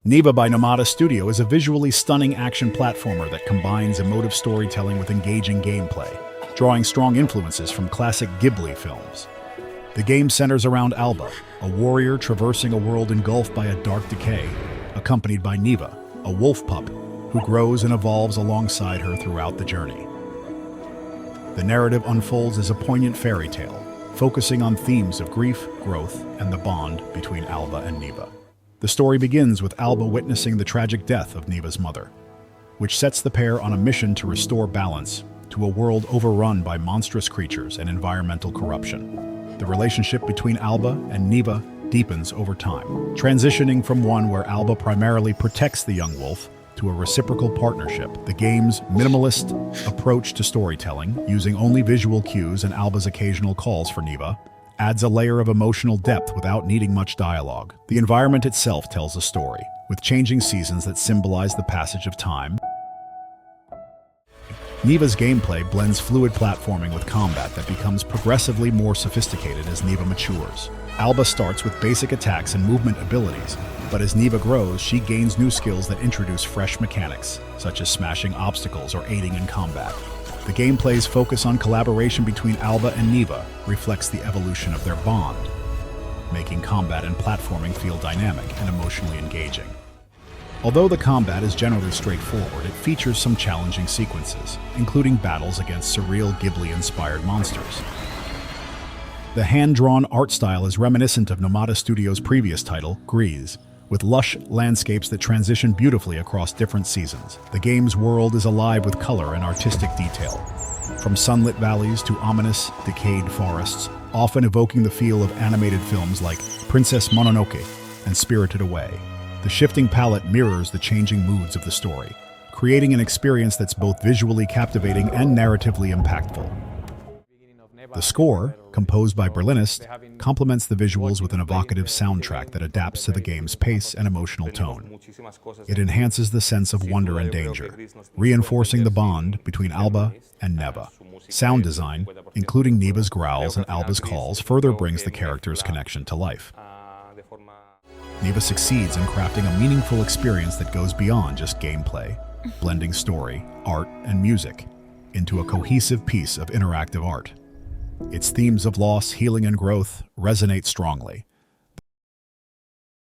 Neva by Nomada Studio is a visually stunning action platformer that combines emotive storytelling with engaging gameplay, drawing strong influences from classic Ghibli films. The game centers around Alba, a warrior traversing a world engulfed by a dark decay, accompanied by Neva, a wolf pup who grows and evolves alongside her throughout the journey. The narrative unfolds as a poignant fairy tale, focusing on themes of grief, growth, and the bond between Alba and Neva. The story begins with Alba witnessing the tragic death of Neva's mother, which sets the pair on a mission to restore balance to a world overrun by monstrous creatures and environmental corruption. The relationship between Alba and Neva deepens over time, transitioning from one where Alba primarily protects the young wolf to a reciprocal partnership. The game's minimalist approach to storytelling, using only visual cues and Alba's occasional calls for Neva, adds a layer of emotional depth without needing much dialogue. The environment itself tells a story, with changing seasons that symbolize the passage of time. Neva's gameplay blends fluid platforming with combat that becomes progressively more sophisticated as Neva matures. Alba starts with basic attacks and movement abilities, but as Neva grows, she gains new skills that introduce fresh mechanics, such as smashing obstacles or aiding in combat. The gameplay's focus on collaboration between Alba and Neva reflects the evolution of their bond, making combat and platforming feel dynamic and emotionally engaging. Although the combat is generally straightforward, it features some challenging sequences, including battles against surreal Ghibli-inspired monsters. The hand-drawn art style is reminiscent of Nomada Studio's previous title, Grease, with lush landscapes that transition beautifully across different seasons. The game's world is alive with color and artistic detail, from sunlit valleys to ominous, decayed forests, often evoking the feel of animated films like Princess Mononoke and Spirited Away. The shifting palette mirrors the changing moods of the story, creating an experience that's both visually captivating and narratively impactful. The score, composed by Berlinist, complements the visuals with an evocative soundtrack that adapts to the game's pace and emotional tone. It enhances the sense of wonder and danger, reinforcing the bond between Alba and Neva. Sound design, including Neva's growls and Alba's calls, further brings the characters' connection to life. Neva succeeds in crafting a meaningful experience that goes beyond just gameplay, blending story, art, and music into a cohesive piece of interactive art. Its themes of loss, healing, and growth resonate strongly,